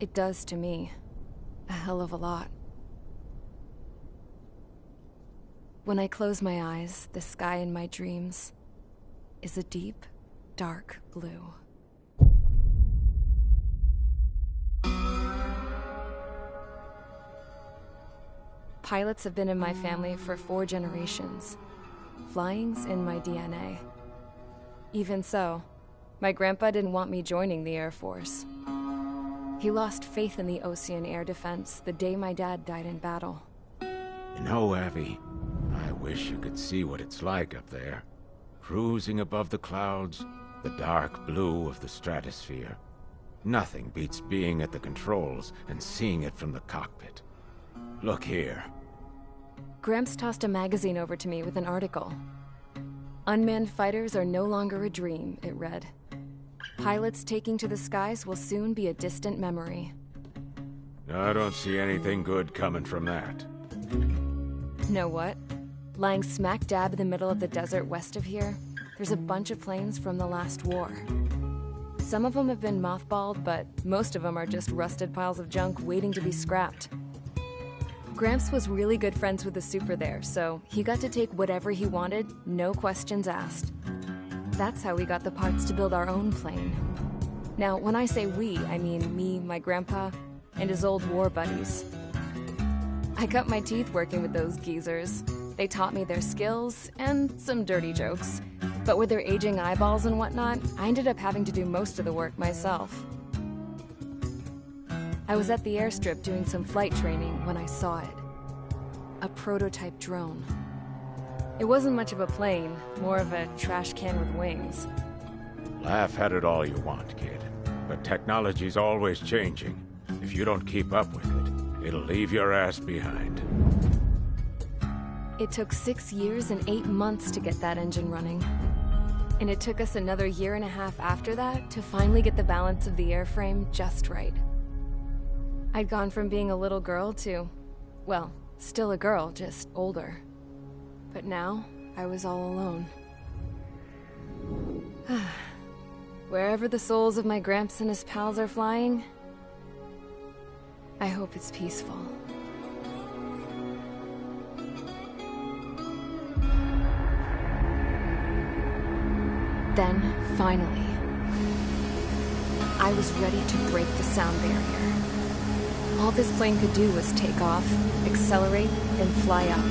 It does to me. A hell of a lot. When I close my eyes, the sky in my dreams is a deep, dark blue. Pilots have been in my family for 4 generations. Flying's in my DNA. Even so, my grandpa didn't want me joining the Air Force. He lost faith in the Ocean Air Defense the day my dad died in battle. You know, Abby, I wish you could see what it's like up there. Cruising above the clouds, the dark blue of the stratosphere. Nothing beats being at the controls and seeing it from the cockpit. Look here. Gramps tossed a magazine over to me with an article. Unmanned fighters are no longer a dream, it read. Pilots taking to the skies will soon be a distant memory. I don't see anything good coming from that. Know what? Lying smack dab in the middle of the desert west of here, there's a bunch of planes from the last war. Some of them have been mothballed, but most of them are just rusted piles of junk waiting to be scrapped. Gramps was really good friends with the super there, so he got to take whatever he wanted, no questions asked. That's how we got the parts to build our own plane. Now, when I say we, I mean me, my grandpa, and his old war buddies. I cut my teeth working with those geezers. They taught me their skills, and some dirty jokes. But with their aging eyeballs and whatnot, I ended up having to do most of the work myself. I was at the airstrip doing some flight training when I saw it. A prototype drone. It wasn't much of a plane, more of a trash can with wings. Laugh at it all you want, kid. But technology's always changing. If you don't keep up with it, it'll leave your ass behind. It took 6 years and 8 months to get that engine running. And it took us another 1.5 years after that to finally get the balance of the airframe just right. I'd gone from being a little girl to, well, still a girl, just older. But now, I was all alone. Wherever the souls of my Gramps and his pals are flying, I hope it's peaceful. Then, finally, I was ready to break the sound barrier. All this plane could do was take off, accelerate, and fly up.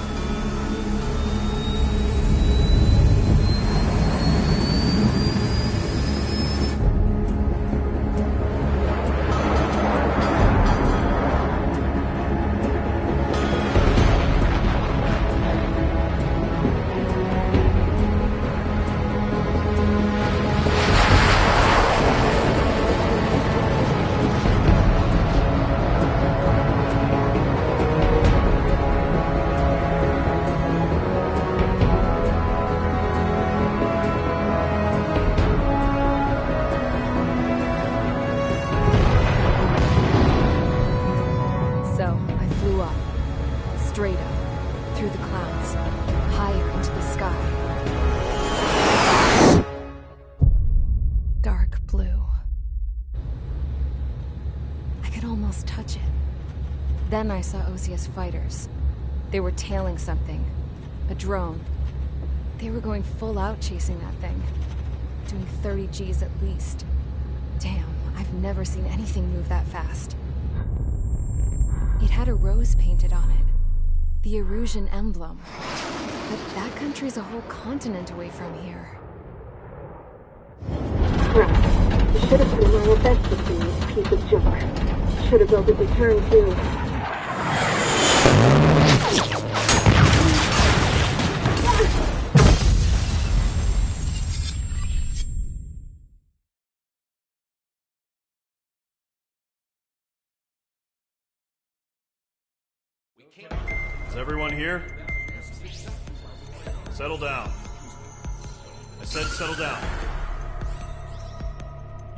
Straight up, through the clouds, higher into the sky. Dark blue. I could almost touch it. Then I saw OCS fighters. They were tailing something. A drone. They were going full out chasing that thing. Doing 30 Gs at least. Damn, I've never seen anything move that fast. It had a rose painted on it. The Erusian emblem. But that country's a whole continent away from here. Right. You should have put in my best to see this piece of junk. Should have built a return too. Is everyone here? Settle down. I said settle down.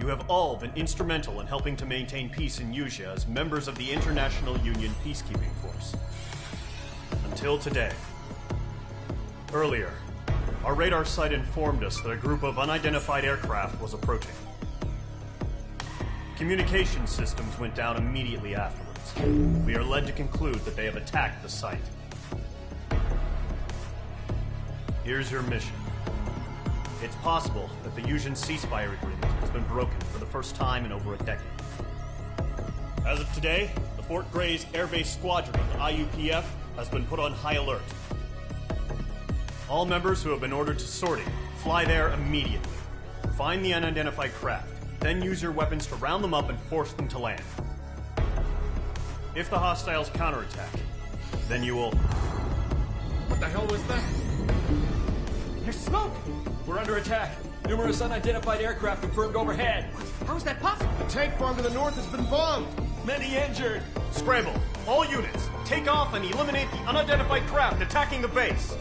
You have all been instrumental in helping to maintain peace in Usea as members of the International Union Peacekeeping Force. Until today. Earlier, our radar site informed us that a group of unidentified aircraft was approaching. Communication systems went down immediately afterwards. We are led to conclude that they have attacked the site. Here's your mission. It's possible that the Yuuzhan ceasefire agreement has been broken for the first time in over a decade. As of today, the Fort Gray's Air Base Squadron of the IUPF has been put on high alert. All members who have been ordered to sortie, fly there immediately. Find the unidentified craft, then use your weapons to round them up and force them to land. If the hostiles counterattack, then you will... What the hell was that? There's smoke! We're under attack. Numerous unidentified aircraft confirmed overhead. What? How is that possible? The tank farm to the north has been bombed. Many injured. Scramble! All units, take off and eliminate the unidentified craft attacking the base.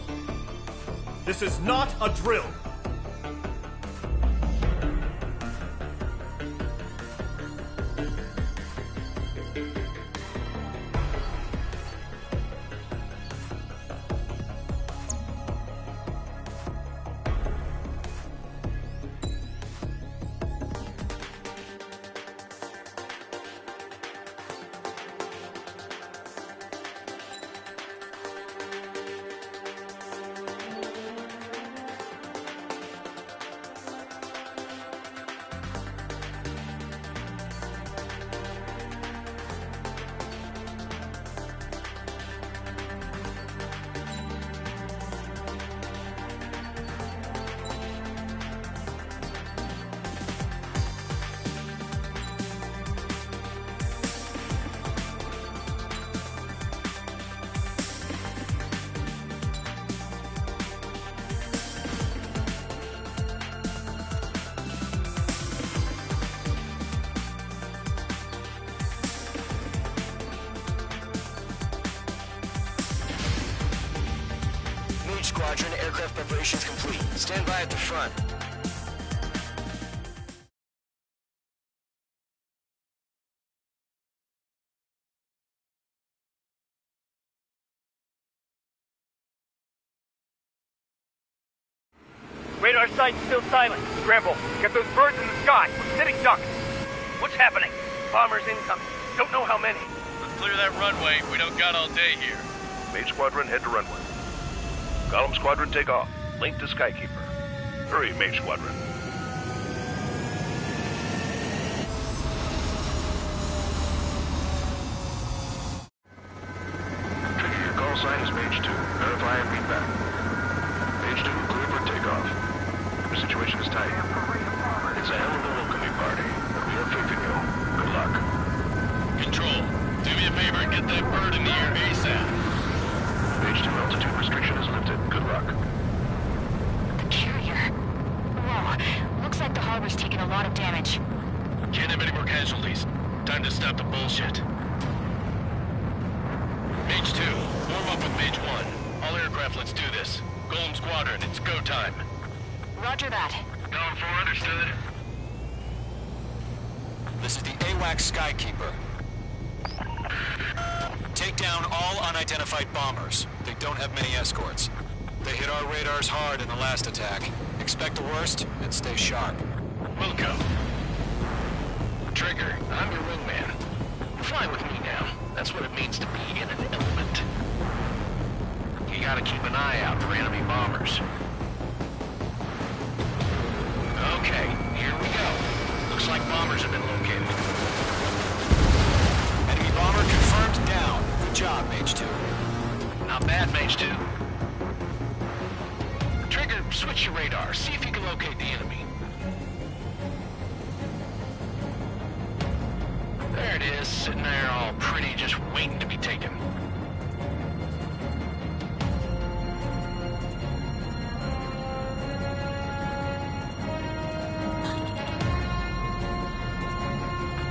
This is not a drill. Squadron, aircraft preparations complete. Stand by at the front. Radar site's still silent. Scramble. Get those birds in the sky. We're sitting ducks. What's happening? Bombers incoming. Don't know how many. Let's clear that runway. We don't got all day here. Mage Squadron, head to runway. Column Squadron, take off. Link to Skykeeper. Hurry, Mage Squadron. Trigger, your call sign is Mage 2. Verify and read back. Mage 2, clear for takeoff. Your situation is tight. It's a hell of a welcoming party, but we have faith in you. Good luck. Control, do me a favor and get that bird in the air ASAP. Mage 2 altitude restriction is lifted. Good luck. The carrier. Whoa. Looks like the harbor's taken a lot of damage. Can't have any more casualties. Time to stop the bullshit. Mage 2, warm up with Mage 1. All aircraft, let's do this. Golem Squadron, it's go time. Roger that. Going for, understood. This is the AWACS Skykeeper. Take down all unidentified bombers. They don't have many escorts. They hit our radars hard in the last attack. Expect the worst and stay sharp. We'll go. Trigger, I'm your wingman. Fly with me now. That's what it means to be in an element. You gotta keep an eye out for enemy bombers. Okay, here we go. Looks like bombers have been located. Enemy bomber confirmed down. Good job, Mage 2. Not bad, Mage 2. Trigger, switch your radar. See if you can locate the enemy. There it is, sitting there all pretty, just waiting to be taken.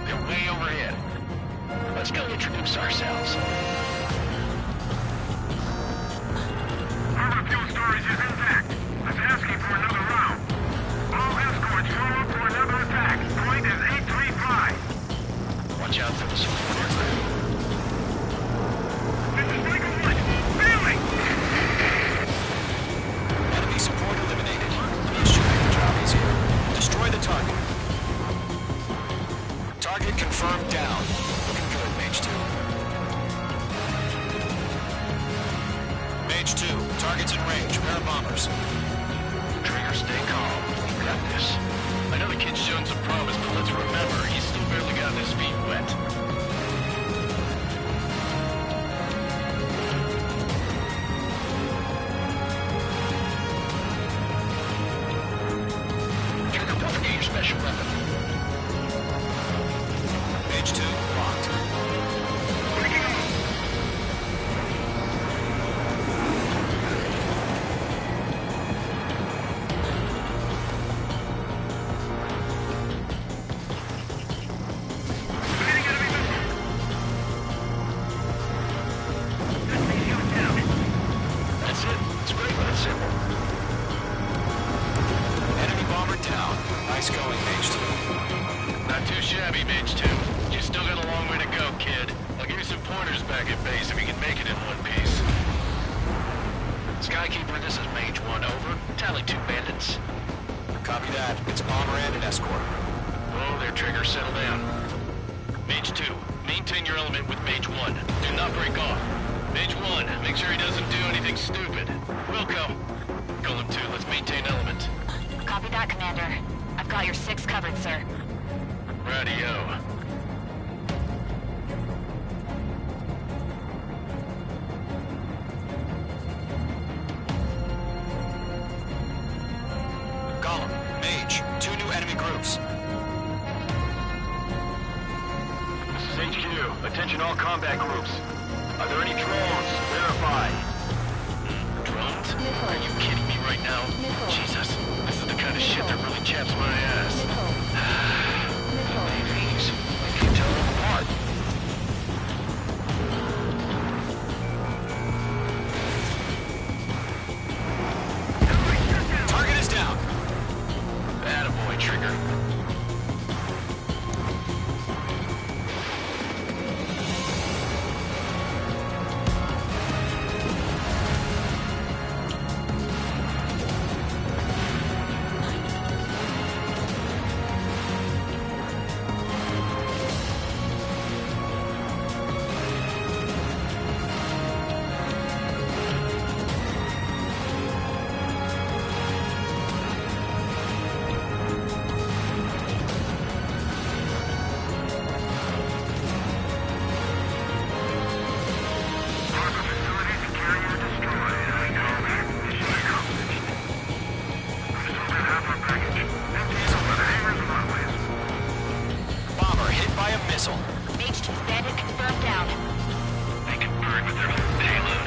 They're way overhead. Let's go introduce ourselves. Our fuel storage is intact. Let's asking for another round. All escorts form up for another attack. Point is 835. Watch out for the support. Mage 2, targets in range. Pair of bombers. Trigger, stay calm. You got this. I know the kid's shown some promise, but let's remember, he's still barely gotten his feet wet. Trigger, don't forget your special weapon. Mage 2, locked. That's it. It's great when it's simple. Enemy bomber down. Nice going, Mage 2. Not too shabby, Mage 2. You still got a long way to go, kid. I'll give you some pointers back at base if you can make it in one piece. Skykeeper, this is Mage 1, over. Tally 2 bandits. Copy that. It's a bomber and an escort. Oh, there, Trigger, settle down. Mage 2, maintain your element with Mage 1. Do not break off. Mage 1, make sure he doesn't do anything stupid. Wilco. Golem 2, let's maintain element. Copy that, Commander. I've got your 6 covered, sir. Radio. Golem, Mage, 2 new enemy groups. This is HQ. Attention all combat groups. Are there any drones? Verify. Drones? Are you kidding me right now? Jesus, this is the kind of shit that really chaps my ass. UAVs. I can tell them apart. Target is down. Attaboy, Trigger. Bomber hit by a missile. Mage 2's bandit confirmed down. They can burn with their own payload.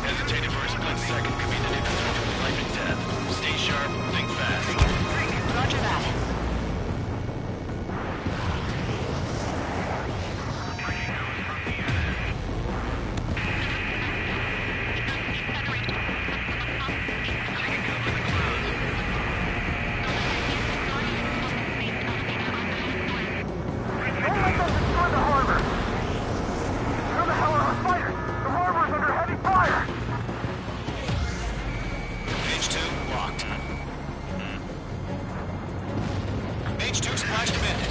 Hesitated for a split second could be the difference between life and death. Stay sharp, think fast. Roger that. Don't let them destroy the harbor! Where the hell are our fighters? The harbor's under heavy fire! Mage 2, locked. Mage 2 splashed a bandit.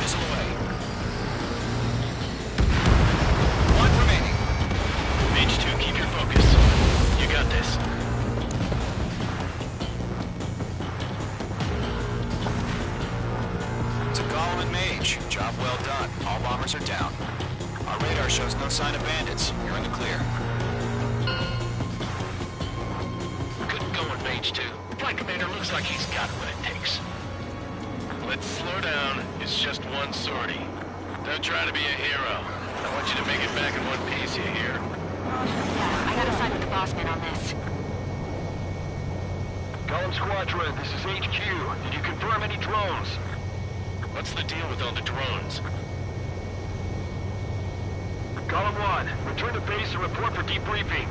Missile away. 1 remaining. Mage 2, keep your focus. You got this. To Golem and Mage, job well done. All bombers are down. Our radar shows no sign of bandits. You're in the clear. Good going, Mage 2. Flight Commander looks like he's got what it takes. Let's slow down. It's just one sortie. Don't try to be a hero. I want you to make it back in one piece, you hear? Yeah, I gotta side with the boss man on this. Golem Squadron, this is HQ. Did you confirm any drones? What's the deal with all the drones? Golem 1, return to base and report for debriefing.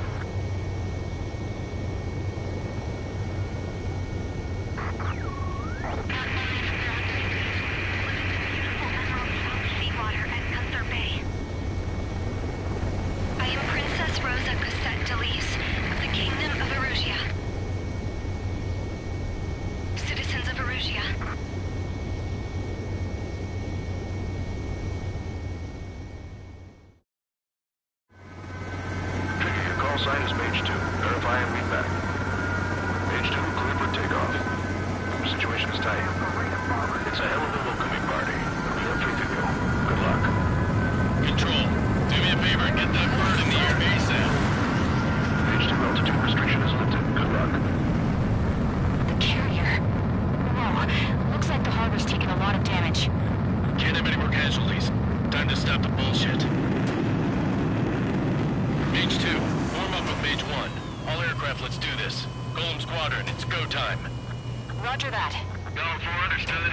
Roger that. Going for understood.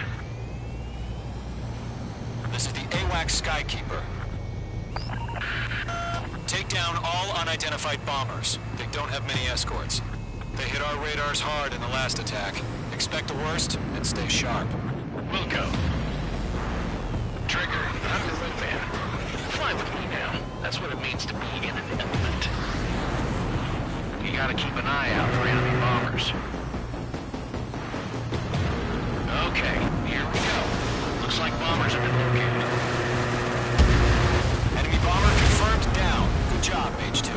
This is the AWACS Skykeeper. Take down all unidentified bombers. They don't have many escorts. They hit our radars hard in the last attack. Expect the worst and stay sharp. We'll go. Trigger, I'm your wingman. Fly with me now. That's what it means to be in an element. You gotta keep an eye out for enemy bombers. Okay, here we go. Looks like bombers have been located. Enemy bomber confirmed down. Good job, Mage 2.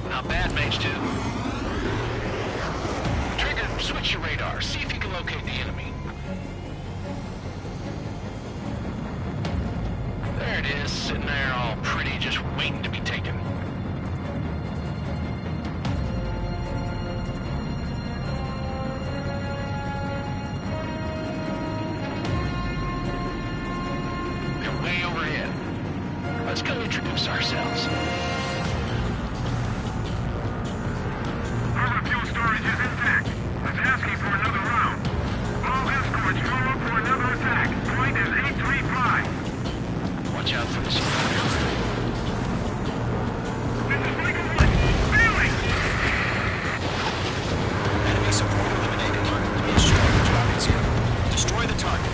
Not bad, Mage 2. Trigger, switch your radar. See if you can locate the enemy. There it is, sitting there all pretty, just waiting to be taken. They're way overhead. Let's go introduce ourselves. Our fuel storage is intact. It's asking for another round. All escorts form up for another attack. Point is 835. Watch out for the surprise. This is Michael Wood. Failing! Enemy support eliminated. Mage 2, your job is here. Destroy the target.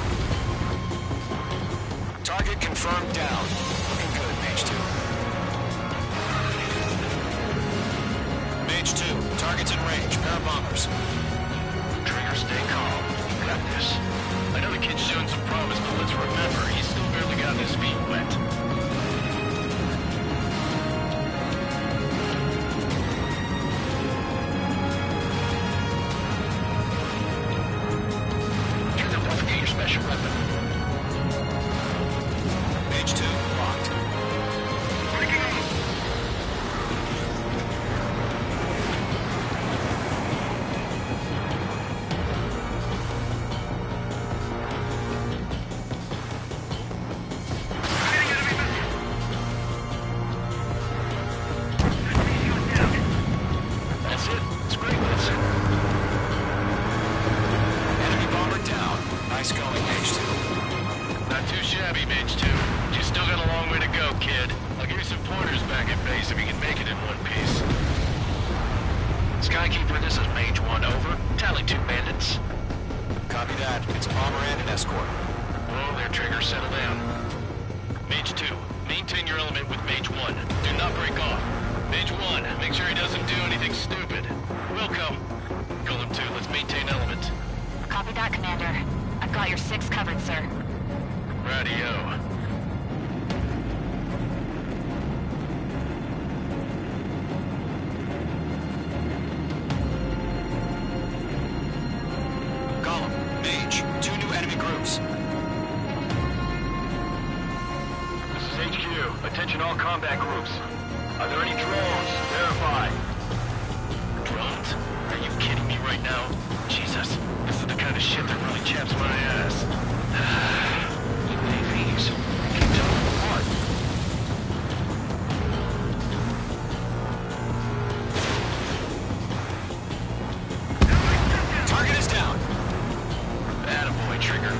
Target confirmed down. Looking good, Mage 2. Mage 2, target's in range. Pair of bombers. Trigger, stay calm. You got this. I know the kid's showing some promise, but let's remember, he's still barely gotten his feet wet. Trigger, don't forget your special weapon. Mage 2, locked. Breaking up! That's it. It's great, Liz. Enemy bomber down. Nice going, Mage 2. Not too shabby, Mage 2. You still got a long way to go, kid. I'll give you some pointers back at base if you can make it in one piece. Skykeeper, this is Mage 1, over. Tally 2 bandits. Copy that. It's a bomber and an escort. Oh, their trigger, settle down. Mage 2, maintain your element with Mage 1. Do not break off. Mage 1, make sure he doesn't do anything stupid. Welcome. Golem 2, let's maintain element. Copy that, Commander. I've got your 6 covered, sir. Radio. Golem, Mage, 2 new enemy groups. This is HQ. Attention all combat groups. Are there any drones? Verify. Drones? Are you kidding me right now? Jesus, this is the kind of shit that really chaps my ass. UAVs. Can you tell them apart? Target is down. Attaboy, Trigger.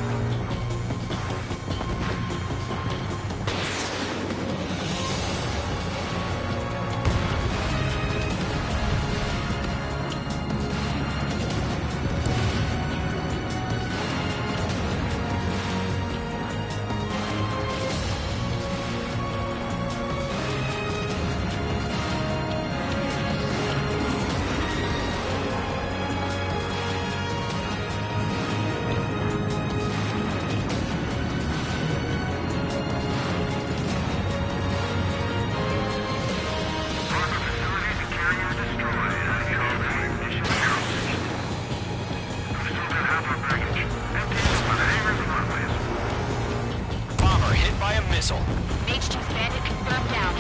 missile. Mage 2 bandit confirmed down.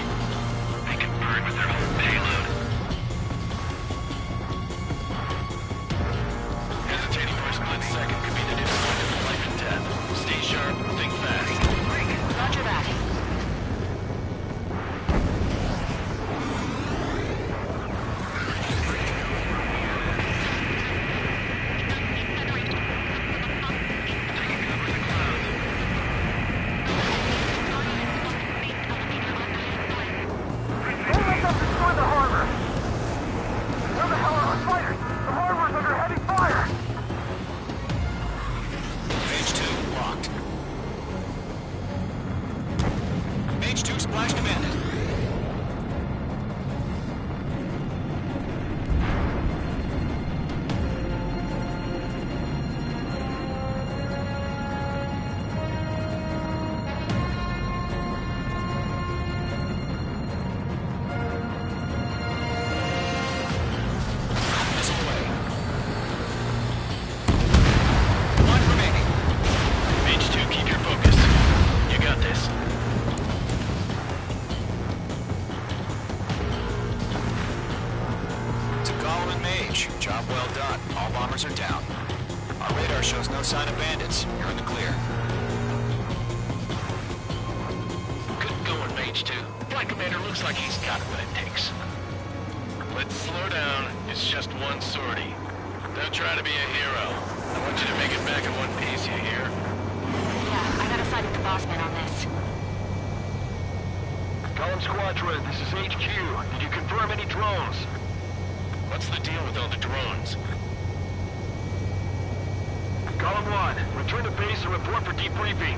They can burn with their whole payload. Hesitating for a split second could be the difference between life and death. Stay sharp, think fast. Roger that. Flash commanded. Job well done. All bombers are down. Our radar shows no sign of bandits. You're in the clear. Good going, Mage 2. Flight Commander looks like he's got what it takes. Let's slow down. It's just one sortie. Don't try to be a hero. I want you to make it back in one piece, you hear? Yeah, I gotta side with the boss man on this. Column Squadron, this is HQ. Did you confirm any drones? What's the deal with all the drones? Column 1, return to base and report for debriefing.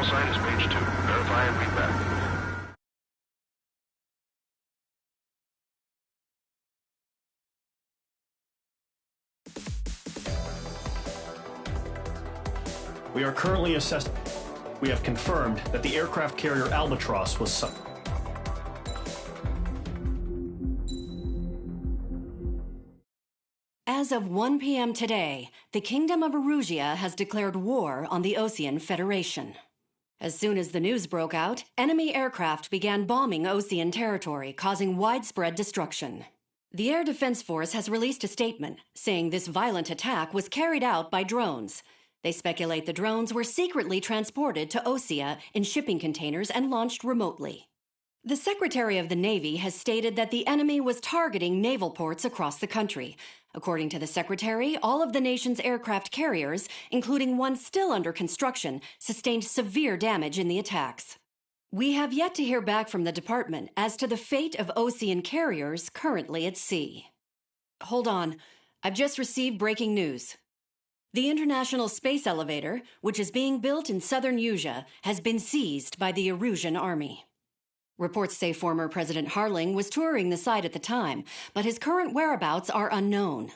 Sign is Mage 2. Verify and read back. We are currently assessing. We have confirmed that the aircraft carrier Albatross was sunk. As of 1 p.m. today, the Kingdom of Erusia has declared war on the Osean Federation. As soon as the news broke out, enemy aircraft began bombing Osean territory, causing widespread destruction. The Air Defense Force has released a statement saying this violent attack was carried out by drones. They speculate the drones were secretly transported to Osea in shipping containers and launched remotely. The Secretary of the Navy has stated that the enemy was targeting naval ports across the country. According to the Secretary, all of the nation's aircraft carriers, including one still under construction, sustained severe damage in the attacks. We have yet to hear back from the department as to the fate of Osean carriers currently at sea. Hold on. I've just received breaking news. The International Space Elevator, which is being built in southern Usea, has been seized by the Erusian Army. Reports say former President Harling was touring the site at the time, but his current whereabouts are unknown.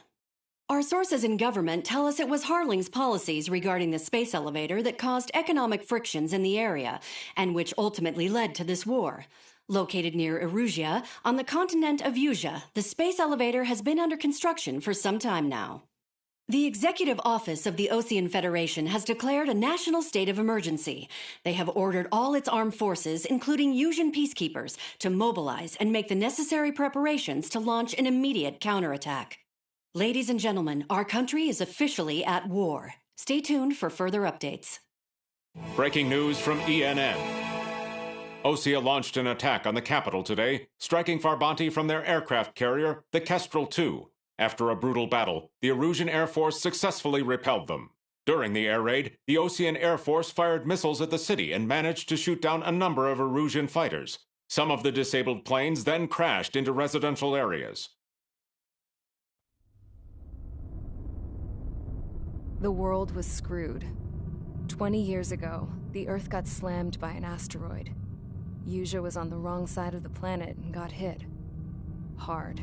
Our sources in government tell us it was Harling's policies regarding the space elevator that caused economic frictions in the area, and which ultimately led to this war. Located near Erusia, on the continent of Usea, the space elevator has been under construction for some time now. The Executive Office of the Osean Federation has declared a national state of emergency. They have ordered all its armed forces, including Usian peacekeepers, to mobilize and make the necessary preparations to launch an immediate counterattack. Ladies and gentlemen, our country is officially at war. Stay tuned for further updates. Breaking news from ENN. Osea launched an attack on the capital today, striking Farbanti from their aircraft carrier, the Kestrel II. After a brutal battle, the Erusian Air Force successfully repelled them. During the air raid, the Osean Air Force fired missiles at the city and managed to shoot down a number of Erusian fighters. Some of the disabled planes then crashed into residential areas. The world was screwed. 20 years ago, the Earth got slammed by an asteroid. Usea was on the wrong side of the planet and got hit. Hard.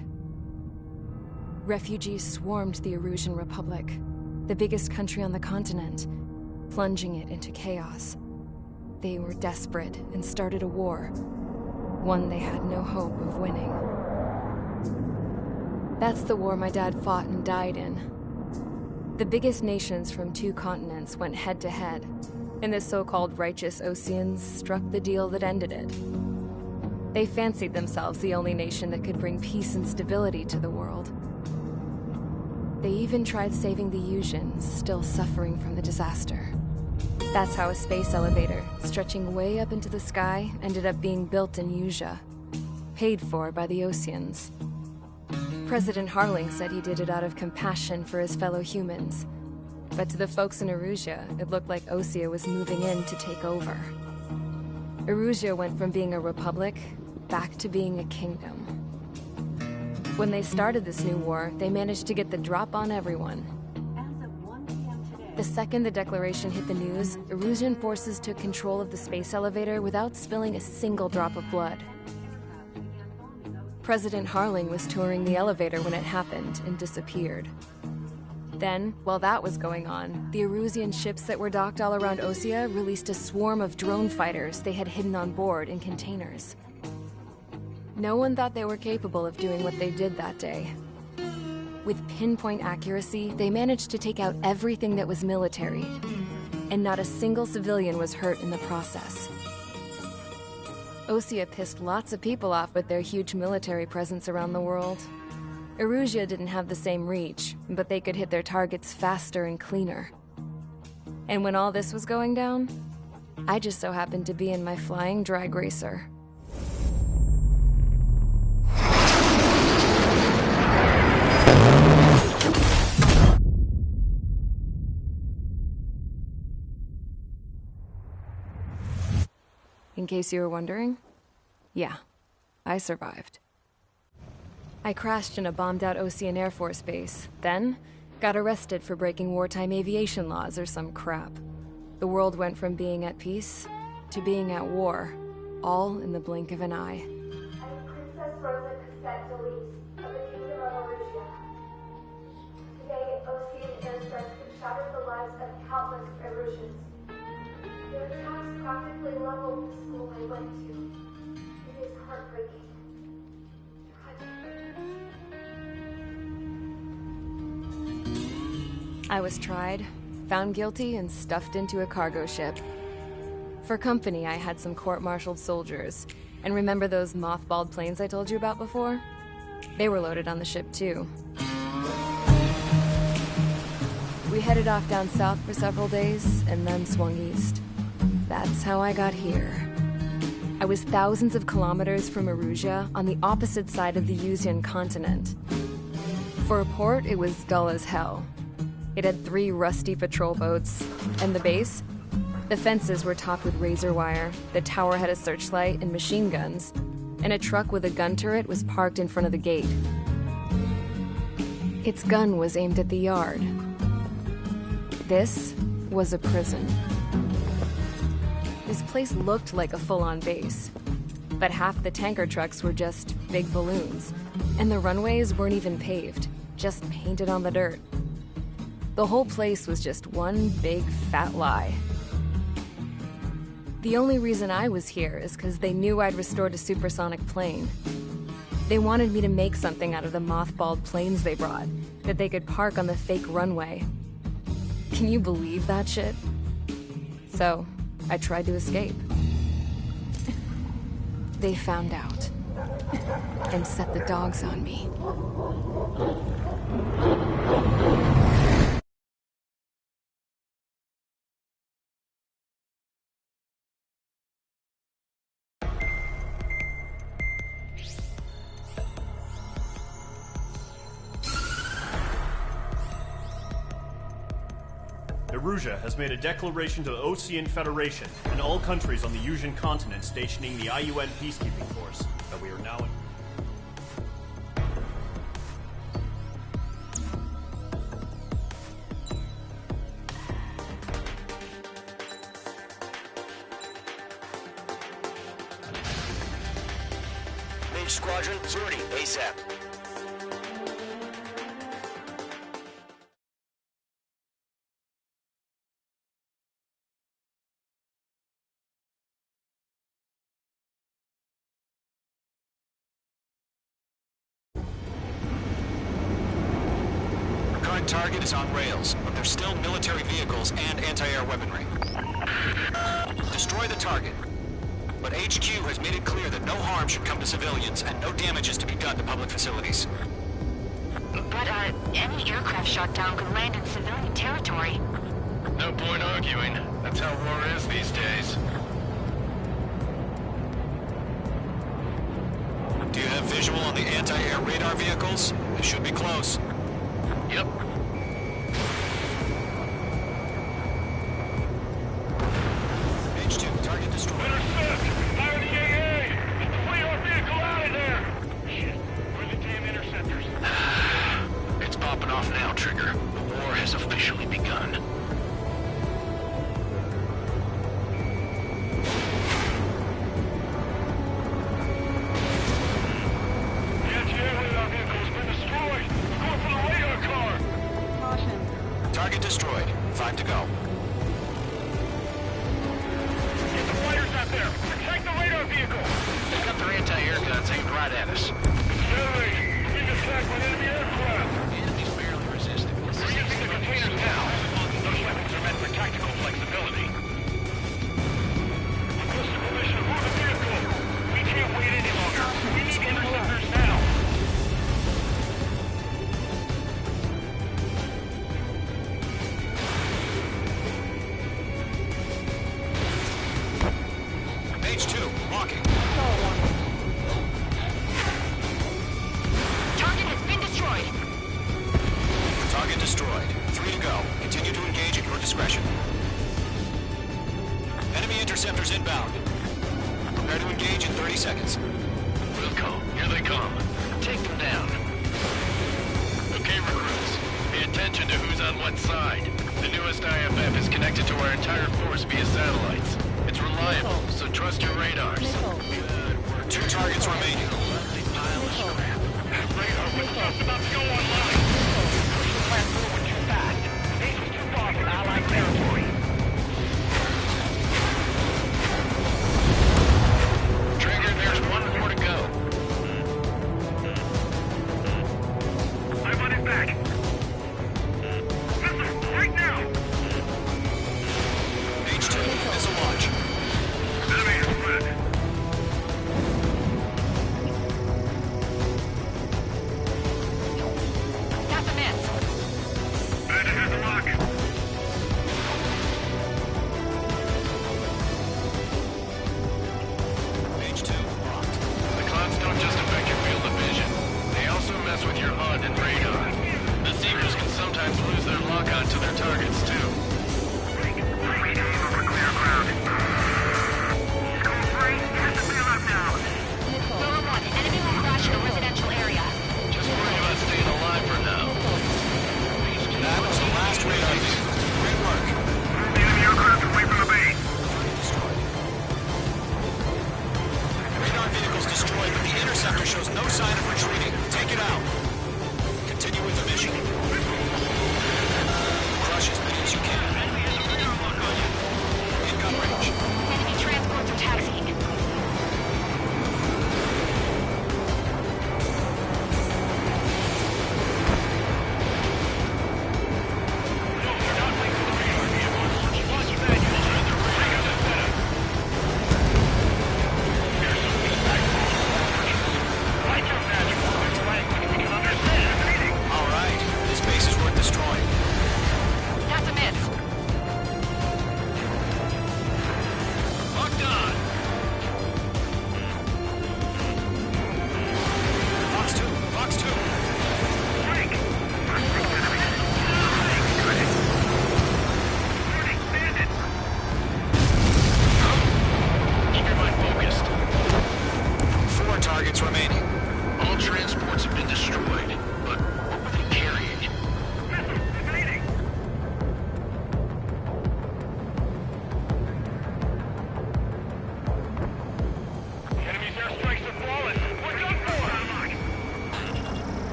Refugees swarmed the Erusian Republic, the biggest country on the continent, plunging it into chaos. They were desperate and started a war, one they had no hope of winning. That's the war my dad fought and died in. The biggest nations from 2 continents went head-to-head, and the so-called righteous Oseans struck the deal that ended it. They fancied themselves the only nation that could bring peace and stability to the world. They even tried saving the Usians, still suffering from the disaster. That's how a space elevator, stretching way up into the sky, ended up being built in Usea, paid for by the Oceans. President Harling said he did it out of compassion for his fellow humans. But to the folks in Erusea, it looked like Osea was moving in to take over. Erusea went from being a republic back to being a kingdom. When they started this new war, they managed to get the drop on everyone. The second the declaration hit the news, Erusian forces took control of the space elevator without spilling a single drop of blood. President Harling was touring the elevator when it happened and disappeared. Then, while that was going on, the Erusian ships that were docked all around Osea released a swarm of drone fighters they had hidden on board in containers. No one thought they were capable of doing what they did that day. With pinpoint accuracy, they managed to take out everything that was military, and not a single civilian was hurt in the process. Osea pissed lots of people off with their huge military presence around the world. Erusea didn't have the same reach, but they could hit their targets faster and cleaner. And when all this was going down, I just so happened to be in my flying drag racer. In case you were wondering, yeah, I survived. I crashed in a bombed-out Ocean Air Force base, then got arrested for breaking wartime aviation laws or some crap. The world went from being at peace to being at war, all in the blink of an eye. I'm Princess Rosa Cassette Delise of the Kingdom of Erusea. Today, Ocean airstrikes have shattered the lives of countless Erusians. Their attacks practically leveled the school I went to. It is heartbreaking. I was tried, found guilty, and stuffed into a cargo ship. For company, I had some court-martialed soldiers. And remember those mothballed planes I told you about before? They were loaded on the ship, too. We headed off down south for several days, and then swung east. That's how I got here. I was thousands of kilometers from Erusea, on the opposite side of the Usean continent. For a port, it was dull as hell. It had 3 rusty patrol boats, and the base? The fences were topped with razor wire, the tower had a searchlight and machine guns, and a truck with a gun turret was parked in front of the gate. Its gun was aimed at the yard. This was a prison. This place looked like a full-on base, but half the tanker trucks were just big balloons, and the runways weren't even paved, just painted on the dirt. The whole place was just one big fat lie. The only reason I was here is because they knew I'd restored a supersonic plane. They wanted me to make something out of the mothballed planes they brought, that they could park on the fake runway. Can you believe that shit? So, I tried to escape. They found out, and set the dogs on me. Erusea has made a declaration to the Ocean Federation and all countries on the Usean continent stationing the IUN peacekeeping force that we are now in. Mage Squadron, sortie ASAP. Target is on rails, but there's still military vehicles and anti-air weaponry. Destroy the target. But HQ has made it clear that no harm should come to civilians and no damage is to be done to public facilities. But, any aircraft shot down could land in civilian territory. No point arguing. That's how war is these days. Do you have visual on the anti-air radar vehicles? They should be close. Yep. H2, target destroyed. Intercept! Fire the AA! Flee our vehicle out of there! Shit, where are the damn interceptors? It's popping off now, Trigger. The war has officially begun. The anti-air radar vehicle has been destroyed! We're going for the radar car! Caution. Target destroyed. 5 to go. Get the fighters out there! Protect the radar vehicle! They've got their anti-air guns aimed right at us. Accelerate! We're being attacked by enemy aircraft! The enemy's barely resisting. We're using the containers now! Those weapons are meant for tactical flexibility. Request permission to move the vehicle! We can't wait any longer! We need interceptors now! H2, locking. Target has been destroyed. Target destroyed. 3 to go. Continue to engage at your discretion. Enemy interceptors inbound. Prepare to engage in 30 seconds. Wilco, here they come. Take them down. Okay, recruits. Pay attention to who's on what side. The newest IFF is connected to our entire force via satellites. It's reliable, so trust your radars. Good work. 2 targets remaining. Lovely pile of scrap. Radar was just about to go online! Push the plan forward too fast. Base was too far from Allied territory. Trigger, there's one more to go. I'm on it back! Missile, right now! H2, missile launch. Enemy is split.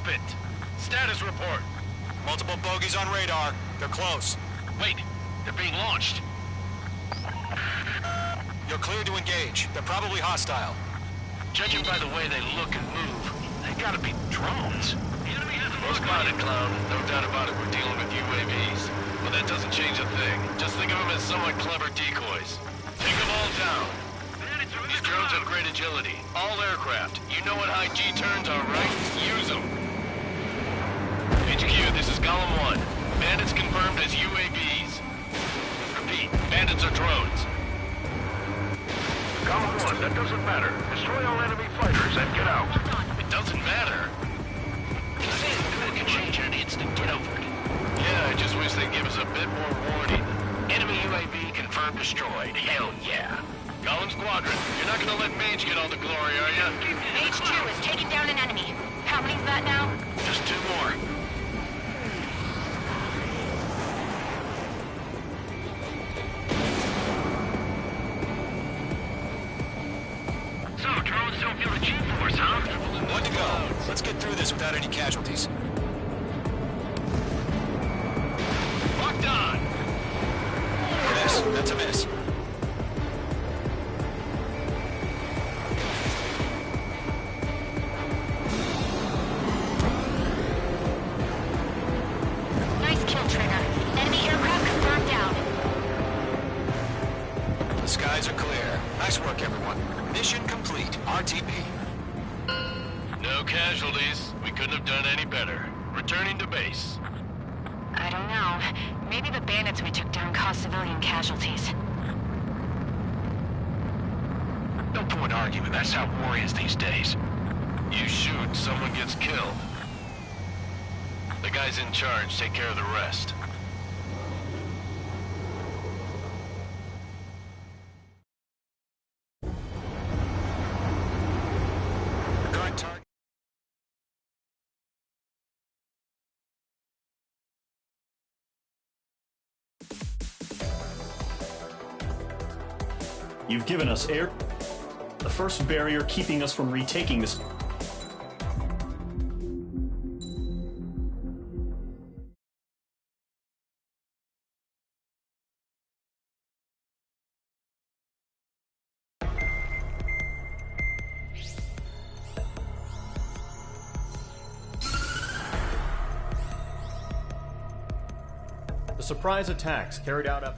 happened? Status report. Multiple bogies on radar. They're close. Wait, they're being launched. You're cleared to engage. They're probably hostile. Judging by the way they look and move, they gotta be drones. Well spotted, Clown. No doubt about it, we're dealing with UAVs. But that doesn't change a thing. Just think of them as somewhat clever decoys. Take them all down. These drones have great agility. All aircraft. You know what high G turns are, right? Use them. HQ, this is Golem 1. Bandits confirmed as UAVs. Repeat, bandits are drones. Golem 1, that doesn't matter. Destroy all enemy fighters and get out. It doesn't matter. We can change in an instant. Get over it. Yeah, I just wish they'd give us a bit more warning. Enemy UAV confirmed destroyed. Hell yeah. Golem Squadron, you're not gonna let Mage get all the glory, are ya? Mage 2 is taking down an enemy. How many's that now? Just 2 more. So, drones don't feel the G-force, huh? One to go. Let's get through this without any casualties. Locked on! Miss. That's a miss. Nice kill, Trigger. Enemy aircraft confirmed down. The skies are clear. Nice work, everyone. Mission complete. RTP. No casualties. We couldn't have done any better. Returning to base. I don't know. Maybe the bandits we took down caused civilian casualties. No point arguing. That's how war is these days. You shoot, someone gets killed. The guys in charge take care of the rest. Current target. You've given us air. The first barrier keeping us from retaking this. The surprise attacks carried out up.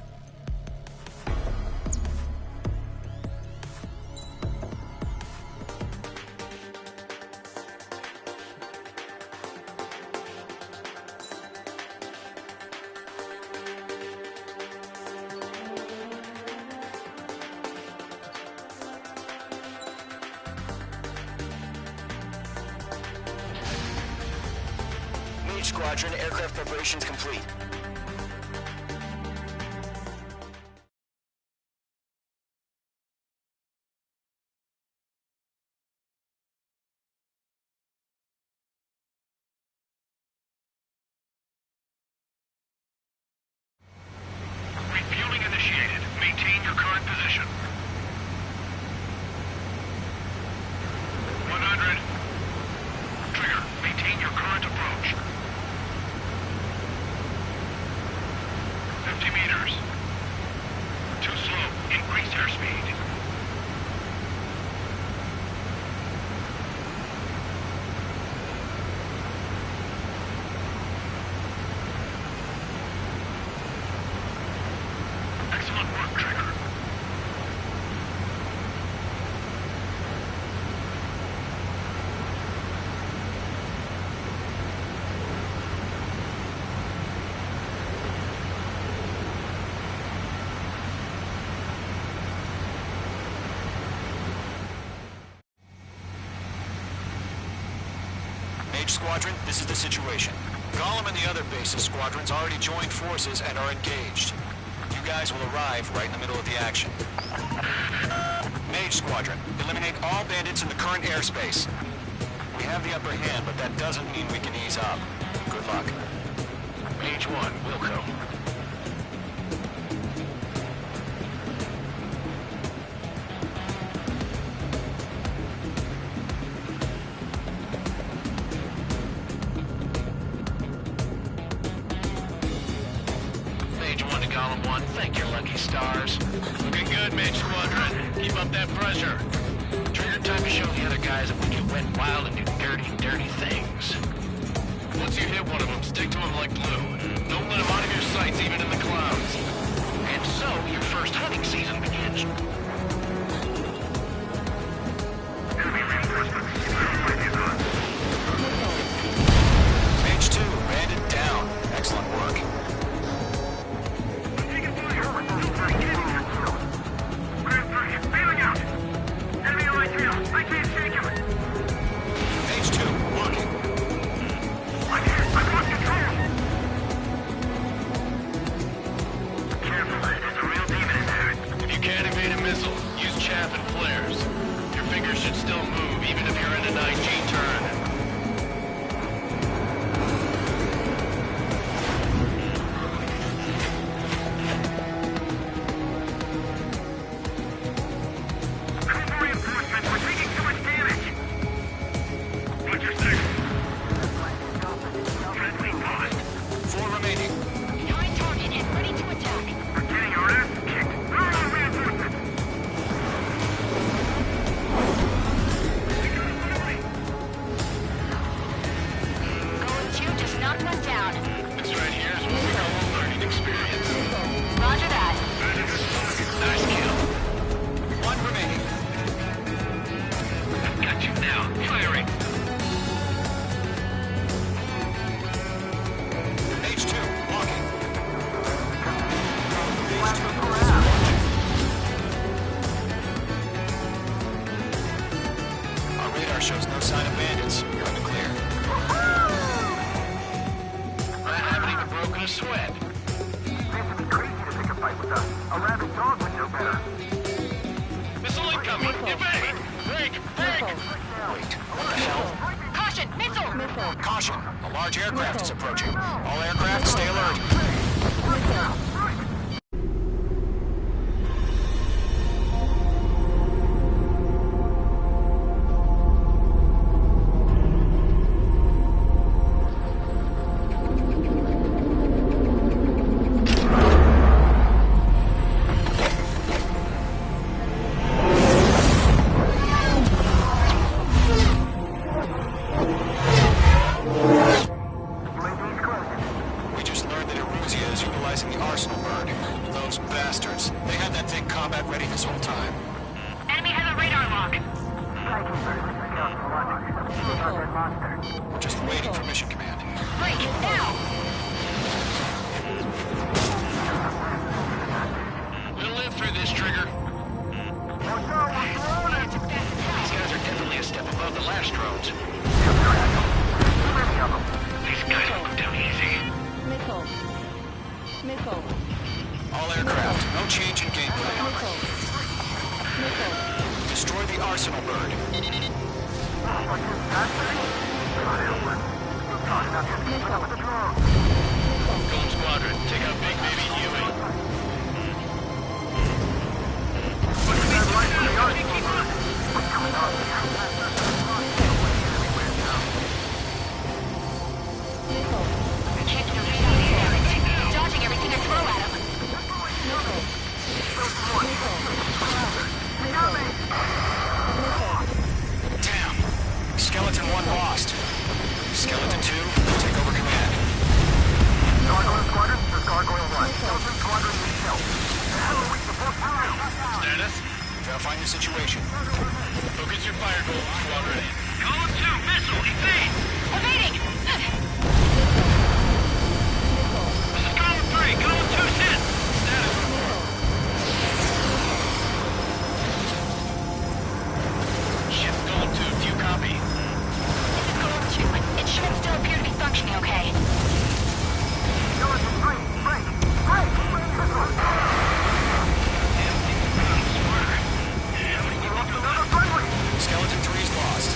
Mage Squadron, aircraft preparations complete. Refueling initiated. Maintain your current position. 100. Trigger, maintain your current approach. 50 meters. Too slow. Increase airspeed. Excellent work, Trigger. Mage Squadron, this is the situation. Golem and the other bases squadrons already joined forces and are engaged. You guys will arrive right in the middle of the action. Mage Squadron, eliminate all bandits in the current airspace. We have the upper hand, but that doesn't mean we can ease up. Good luck. Mage 1, Wilco. on, thank your lucky stars. Looking good, Mage Squadron. Keep up that pressure. Trigger time to show the other guys that we can wet wild and do dirty, dirty things. Once you hit one of them, stick to them like glue. Don't let them out of your sights, even in the clouds. And so, your first hunting season begins. Page 2, bandit down. Excellent work. Page 2, working. If you can't evade a missile, use chaff and flares. Your fingers should still move, even if you're in a 9G turn. Shows no sign of bandits. You're in the clear. I haven't even broken a sweat. Seems to be crazy to pick a fight with us. A rabid dog would know better. Missile incoming! Evade! Break! Break! Wait, what the hell? Caution! Missile! Caution! A large aircraft is approaching. All aircraft, stay alert. We're just waiting for mission command. Break, now! We'll live through this, Trigger. These guys are definitely a step above the last drones. These guys will go down easy. Missile. All aircraft, no change in gameplay. Destroy the arsenal bird. Golem Squadron, take out Big Baby Huey. Dodging everything I throw at him. Damn. Skeleton 1 lost. Skeleton 2, take over command. Gargoyle Squadron to Gargoyle 1. Skeleton Squadron needs help. Status? Verifying the situation. Focus your fire, Golem Squadron. Golem 2, missile, evade! Evading! This is Golem 3, Golem 2's hit! Status. Ship Golem 2, do you copy? Golem 2, it should still appear to be functioning okay. Skeleton 3, break! Break! Skeleton 3's lost.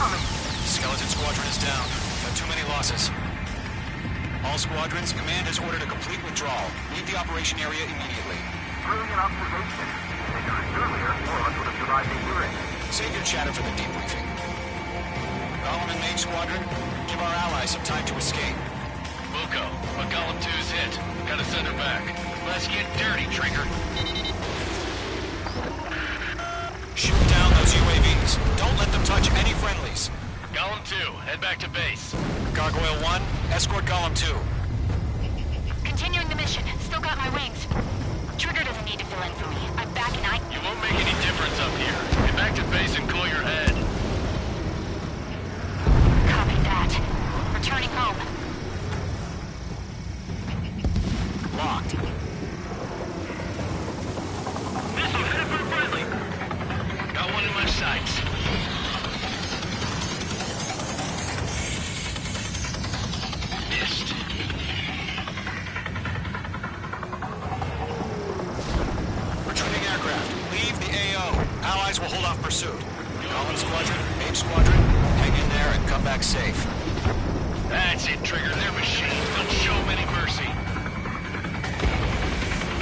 incoming! Skeleton Squadron is down. Got too many losses. All squadrons, command has ordered a complete withdrawal. Leave the operation area immediately. Brilliant observation. Earlier, more of us would have survived the hearing. Save your chatter for the debriefing. Golem and Mage Squadron, give our allies some time to escape. Buko, but Golem 2's hit. Gotta send her back. Let's get dirty, Trigger. Shoot down those UAVs. Don't let them touch any friendlies. Golem 2, head back to base. Gargoyle 1, escort Golem 2. Continuing the mission. Still got my wings. Trigger doesn't need to fill in for me. I'm back and You won't make any difference up here. Get back to base and cool your head. Copy that. Returning home. Locked. Missile headed for friendly. Got one in my sights. Missed. Retreating aircraft. Leave the AO. Allies will hold off pursuit. Golem Squadron, Mage Squadron, hang in there and come back safe. That's it, Trigger. They're machines. Don't show them any mercy.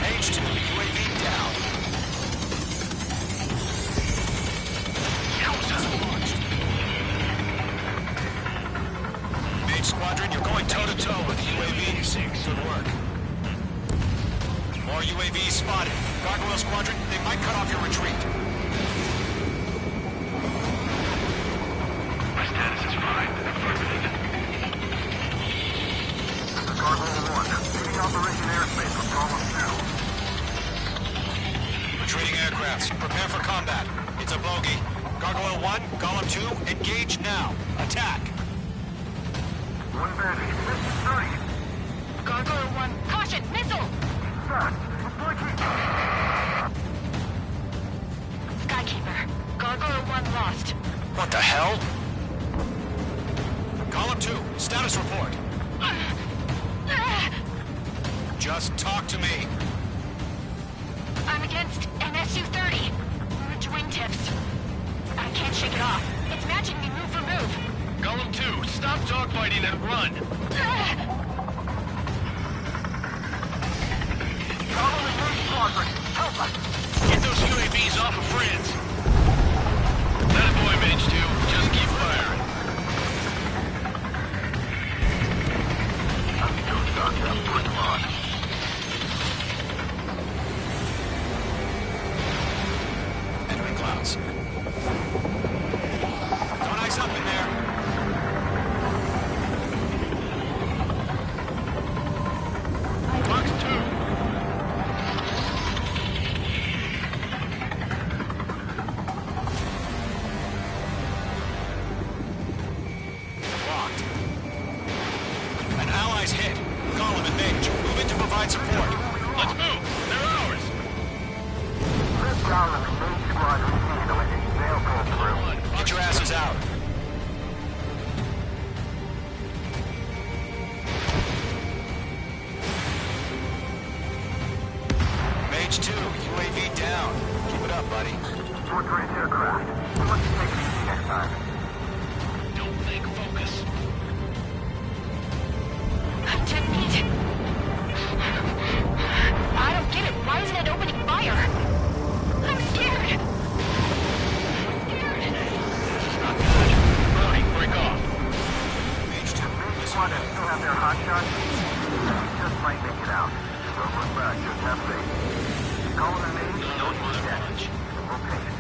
Mage 2, UAV down. Houses launched. Mage Squadron, you're going toe-to-toe with the UAVs. Good work. More UAVs spotted. Gargoyle Squadron, they might cut off your retreat. My status is fine. Affirmative. Gargoyle 1, leaving Operation Airspace from Golem 2. Retreating aircrafts, prepare for combat. It's a bogey. Gargoyle 1, Golem 2, engage now. Attack. One vantage. Mission 3. Gargoyle 1, caution! Missile! Fast. It's blinking. Skykeeper. Gargoyle 1 lost. What the hell? Golem 2, status report. Just talk to me. I'm against MSU-30. Merge wingtips. I can't shake it off. It's matching me move for move. Golem 2, stop dogfighting and run. Golem and Mage Squadron, help us! Get those UAVs off of friends. That a boy, Mage 2. Just keep firing. I'm still stuck. Put them on. Entering clouds. Don't ice up in there. Box 2. Locked. An ally's hit. Golem and Mage, move in to provide support. Let's move. They're ours. This Golem and Mage Squadron handle it. They'll pull through. Get your asses out. Mage 2, UAV down. Keep it up, buddy. Short-range aircraft. Let's take it easy next time. Don't think, focus. I'm dead meat. I don't get it. Why isn't it opening fire? I'm scared. Not good. Brody, break off. Mage 2, Mage Squadron still have their hot shots. Just might make it out. Don't look back. Just have faith. Golem and Mage, don't use that. We'll paint it.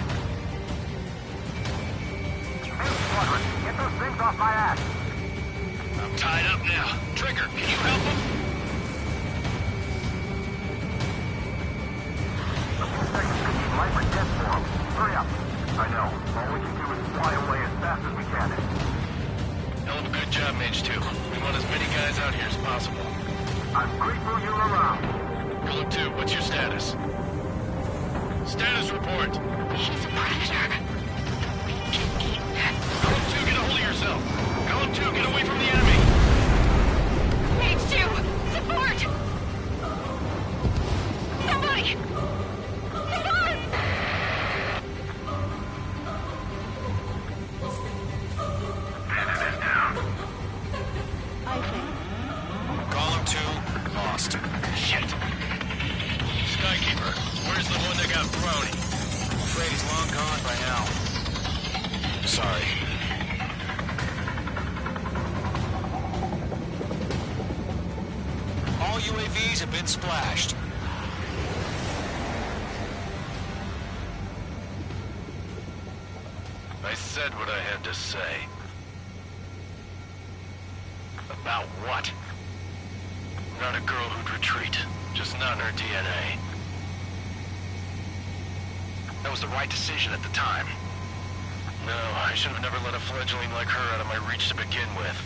Mage Squadron, get those things off my ass. I'm tied up now. Trigger, can you help him? A few seconds could be life or death for them. Hurry up. I know. All we can do is fly away as fast as we can. Hell of a good job, Mage 2. We want as many guys out here as possible. I'm grateful you're around. Golem 2, what's your status? Status report. He's a predator. We can eat that. Golem 2, get a hold of yourself. Golem 2, get away from the enemy. Mage 2, support! Somebody! Support! sorry. All UAVs have been splashed. I said what I had to say. About what? Not a girl who'd retreat. Just not in her DNA. That was the right decision at the time. No, I should have never let a fledgling like her out of my reach to begin with.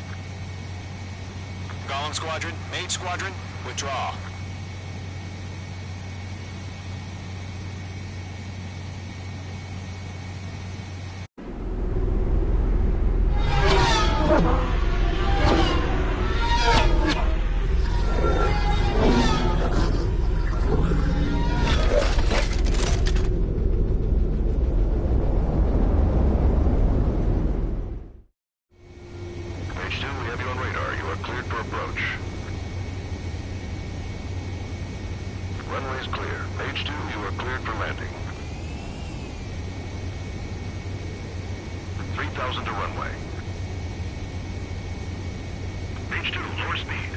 Golem Squadron, Mage Squadron, withdraw. Runway is clear. Page 2, you are cleared for landing. 3,000 to runway. Page 2, lower speed.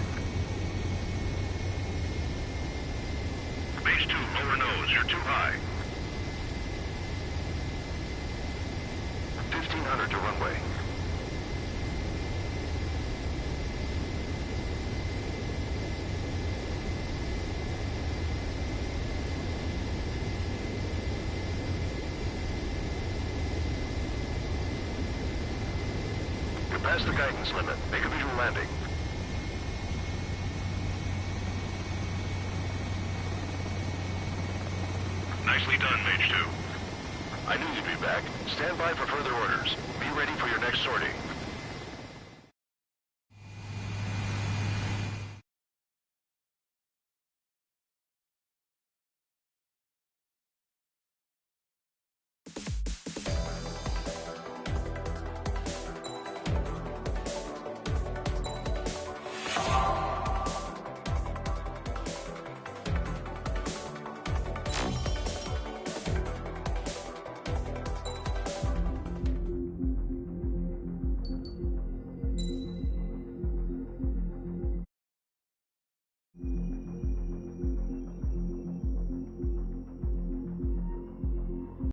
Page 2, lower nose, you're too high. 1,500 to runway. Past the guidance limit. Make a visual landing. Nicely done, Mage 2. I knew you'd be back. Stand by for further orders. Be ready for your next sortie.